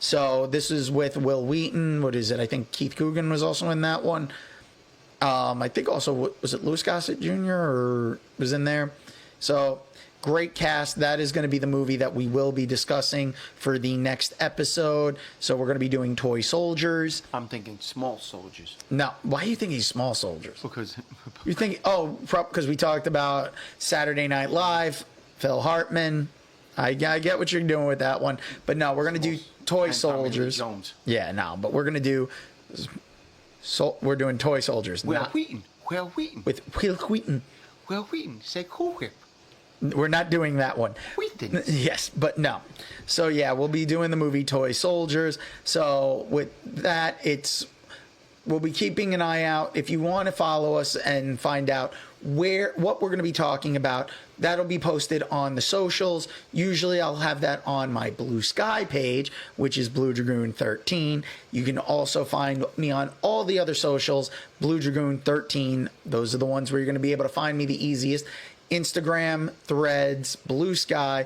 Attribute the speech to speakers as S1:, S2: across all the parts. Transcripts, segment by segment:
S1: So this is with Will Wheaton. What is it? I think Keith Coogan was also in that one. I think also, was it Louis Gossett Jr. or was in there? So great cast. That is going to be the movie that we will be discussing for the next episode. So we're going to be doing Toy Soldiers.
S2: I'm thinking Small Soldiers.
S1: No, why do you think he's Small Soldiers?
S2: Because
S1: You think, because we talked about Saturday Night Live, Phil Hartman. I get what you're doing with that one. But no, we're going to do Toy
S2: and Tommy Lee
S1: Soldiers.
S2: Jones.
S1: Yeah, no, but we're going to do... we're doing Toy Soldiers.
S2: Will
S1: not-
S2: Wheaton. Will Wheaton.
S1: With Will Wheaton.
S2: Will Wheaton. Say Cool Whip.
S1: We're not doing that one.
S2: Wheaton.
S1: Yes, but no. So yeah, we'll be doing the movie Toy Soldiers. So with that, we'll be keeping an eye out. If you want to follow us and find out what we're going to be talking about, that'll be posted on the socials. Usually I'll have that on my Blue Sky page, which is Blue Dragoon 13. You can also find me on all the other socials, Blue Dragoon 13. Those are the ones where you're going to be able to find me the easiest. Instagram, Threads, Blue Sky,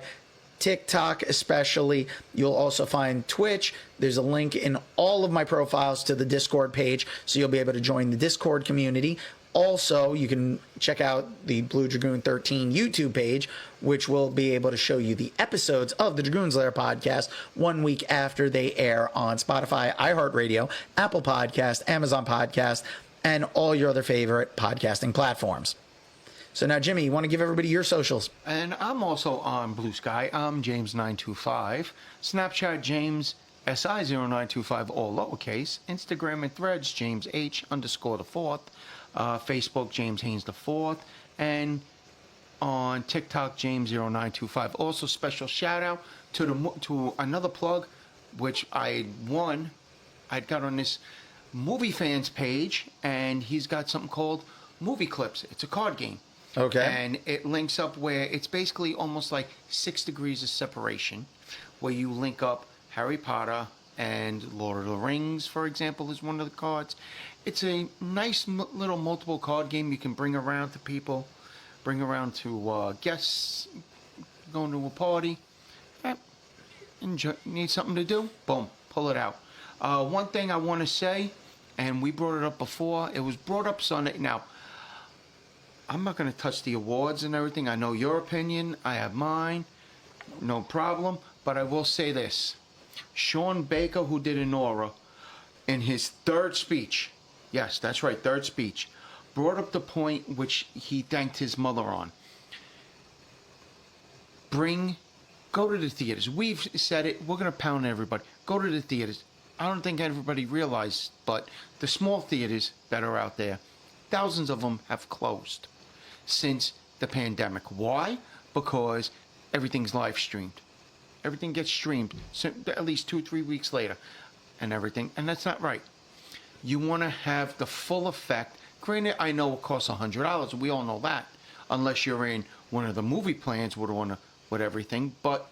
S1: TikTok especially. You'll also find Twitch. There's a link in all of my profiles to the Discord page, so you'll be able to join the Discord community. Also, you can check out the Blue Dragoon 13 YouTube page, which will be able to show you the episodes of the Dragoon's Lair podcast 1 week after they air on Spotify, iHeartRadio, Apple Podcast, Amazon Podcast, and all your other favorite podcasting platforms. So now, Jimmy, you want to give everybody your socials?
S2: And I'm also on Blue Sky. I'm James925. Snapchat James SI0925, all lowercase. Instagram and Threads James H_the4th. Facebook James Haynes the 4th. And on TikTok James0925. Also, special shout out to another plug, which I'd got on this movie fans page, and he's got something called Movie Clips. It's a card game.
S1: Okay.
S2: And it links up where it's basically almost like 6 degrees of separation, where you link up Harry Potter and Lord of the Rings, for example, is one of the cards. It's a nice little multiple card game you can bring around to people, bring around to guests, going to a party. Need something to do? Boom, pull it out. One thing I want to say, and we brought it up before, it was brought up Sunday. Now, I'm not going to touch the awards and everything. I know your opinion. I have mine. No problem. But I will say this. Sean Baker, who did Anora, in his third speech, yes, that's right, third speech, brought up the point which he thanked his mother on. Go to the theaters. We've said it. We're going to pound everybody. Go to the theaters. I don't think everybody realized, but the small theaters that are out there, thousands of them have closed since the pandemic. Why? Because everything's live streamed. Everything gets streamed at least 2-3 weeks later and everything. And that's not right. You want to have the full effect. Granted, I know it costs $100. We all know that. Unless you're in one of the movie plans with everything. But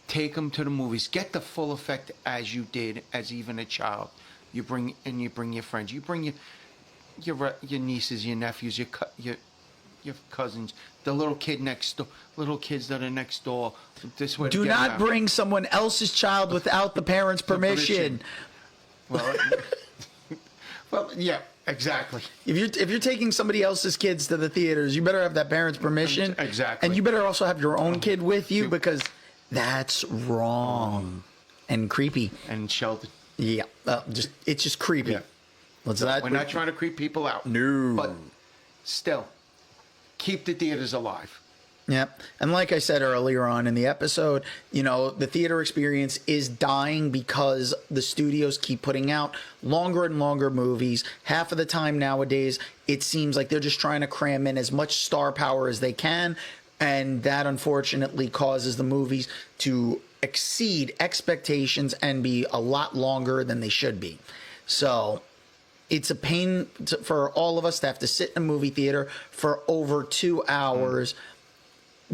S2: take them to the movies. Get the full effect as you did as even a child. You bring your friends. You bring your nieces, your nephews, your cousins, the little kids that are next door. This way.
S1: Do not bring someone else's child without the parents' permission.
S2: Well, yeah, exactly.
S1: If you're taking somebody else's kids to the theaters, you better have that parent's permission.
S2: Exactly.
S1: And you better also have your own kid with you, because that's wrong and creepy.
S2: And Sheldon.
S1: Yeah, it's just creepy.
S2: Yeah. We're not trying to creep people out.
S1: No.
S2: But still, keep the theaters alive.
S1: Yeah. And like I said earlier on in the episode, the theater experience is dying because the studios keep putting out longer and longer movies. Half of the time nowadays, it seems like they're just trying to cram in as much star power as they can. And that unfortunately causes the movies to exceed expectations and be a lot longer than they should be. So it's a pain for all of us to have to sit in a movie theater for over 2 hours,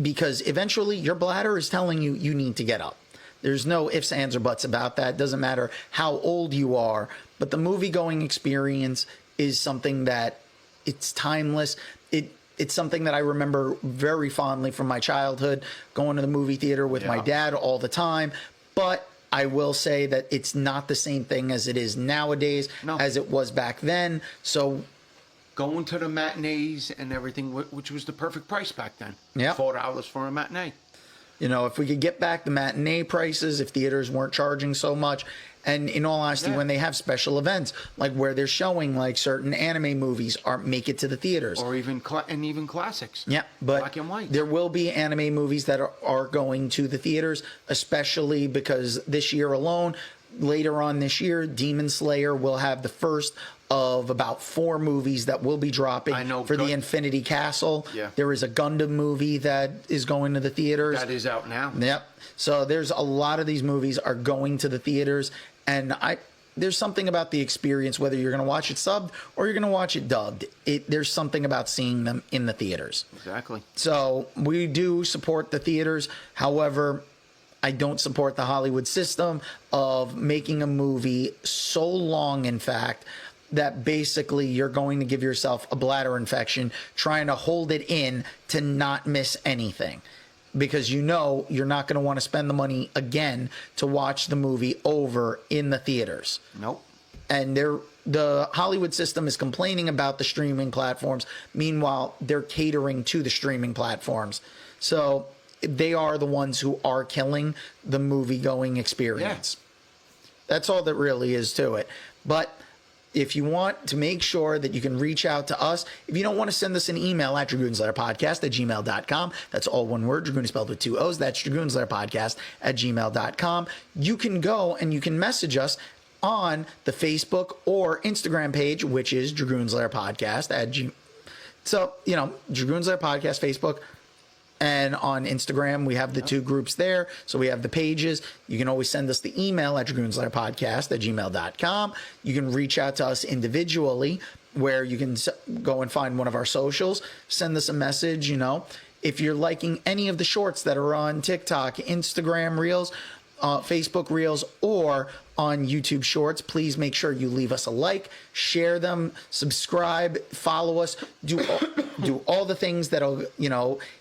S1: because eventually your bladder is telling you need to get up. There's no ifs, ands, or buts about that. It doesn't matter how old you are, but the movie-going experience is something that it's timeless. It's something that I remember very fondly from my childhood, going to the movie theater with my dad all the time. But I will say that it's not the same thing as it is nowadays,
S2: No.
S1: as it was back then. So
S2: Going to the matinees and everything, which was the perfect price back then.
S1: Yeah.
S2: $4 for a matinee.
S1: if we could get back the matinee prices, if theaters weren't charging so much, and in all honesty,
S2: Yeah.
S1: when they have special events, like where they're showing like certain anime movies, make it to the theaters.
S2: Or even even classics.
S1: Yeah, but
S2: black and white.
S1: there will be anime movies that are going to the theaters, especially because this year alone, later on this year, Demon Slayer will have the first of about 4 movies that will be dropping
S2: I know,
S1: for the
S2: good.
S1: Infinity Castle.
S2: Yeah.
S1: There is a Gundam movie that is going to the theaters.
S2: That is out now.
S1: Yep. So there's a lot of these movies are going to the theaters, and there's something about the experience, whether you're going to watch it subbed or you're going to watch it dubbed. There's something about seeing them in the theaters.
S2: Exactly.
S1: So we do support the theaters. However, I don't support the Hollywood system of making a movie so long, in fact, that basically you're going to give yourself a bladder infection trying to hold it in to not miss anything. Because you're not going to want to spend the money again to watch the movie over in the theaters.
S2: Nope.
S1: And the Hollywood system is complaining about the streaming platforms. Meanwhile, they're catering to the streaming platforms. So they are the ones who are killing the movie-going experience. That's all that really is to it. But if you want to make sure that you can reach out to us, if you don't want to send us an email at dragoonslayerpodcast@gmail.com, that's all one word, Dragoon spelled with 2 O's, that's dragoonslayerpodcast@gmail.com. You can go and you can message us on the Facebook or Instagram page, which is Dragoons Lair Podcast So, Dragoons Lair Podcast, Facebook, and on Instagram, we have the 2 groups there. So we have the pages. You can always send us the email at dragoonslayerpodcast@gmail.com. You can reach out to us individually, where you can go and find one of our socials, send us a message. If you're liking any of the shorts that are on TikTok, Instagram Reels, Facebook Reels, or on YouTube Shorts, please make sure you leave us a like, share them, subscribe, follow us, do all the things that'll,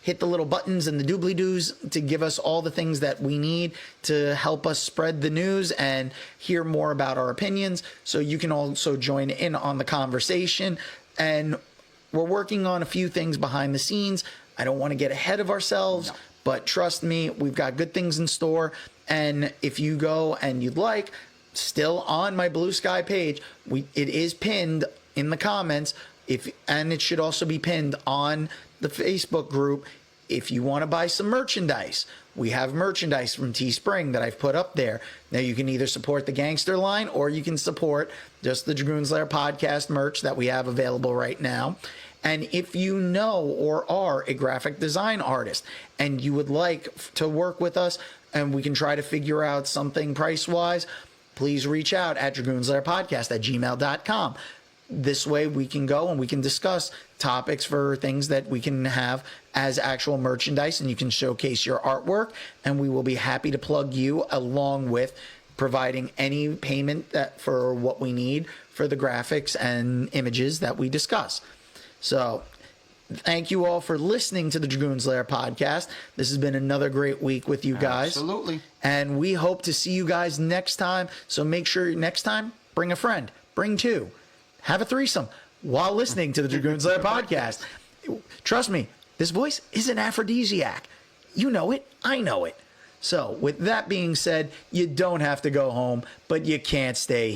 S1: hit the little buttons and the doobly-doos to give us all the things that we need to help us spread the news and hear more about our opinions. So you can also join in on the conversation. And we're working on a few things behind the scenes. I don't want to get ahead of ourselves, but trust me, we've got good things in store. And if you go and you'd like, still on my Blue Sky page, it is pinned in the comments. And it should also be pinned on the Facebook group. If you want to buy some merchandise, we have merchandise from Teespring that I've put up there. Now you can either support the Gangster line or you can support just the Dragoons Lair Podcast merch that we have available right now. And if you know or are a graphic design artist and you would like to work with us and we can try to figure out something price-wise, please reach out at dragoonslayerpodcast@gmail.com. This way we can go and we can discuss topics for things that we can have as actual merchandise, and you can showcase your artwork, and we will be happy to plug you along with providing any payment for what we need for the graphics and images that we discuss. So thank you all for listening to the Dragoons Lair podcast. This has been another great week with you guys.
S2: Absolutely.
S1: And we hope to see you guys next time. So make sure next time, bring a friend, bring 2, have a threesome while listening to the Dragoons Lair podcast. Trust me, this voice is an aphrodisiac. You know it. I know it. So with that being said, you don't have to go home, but you can't stay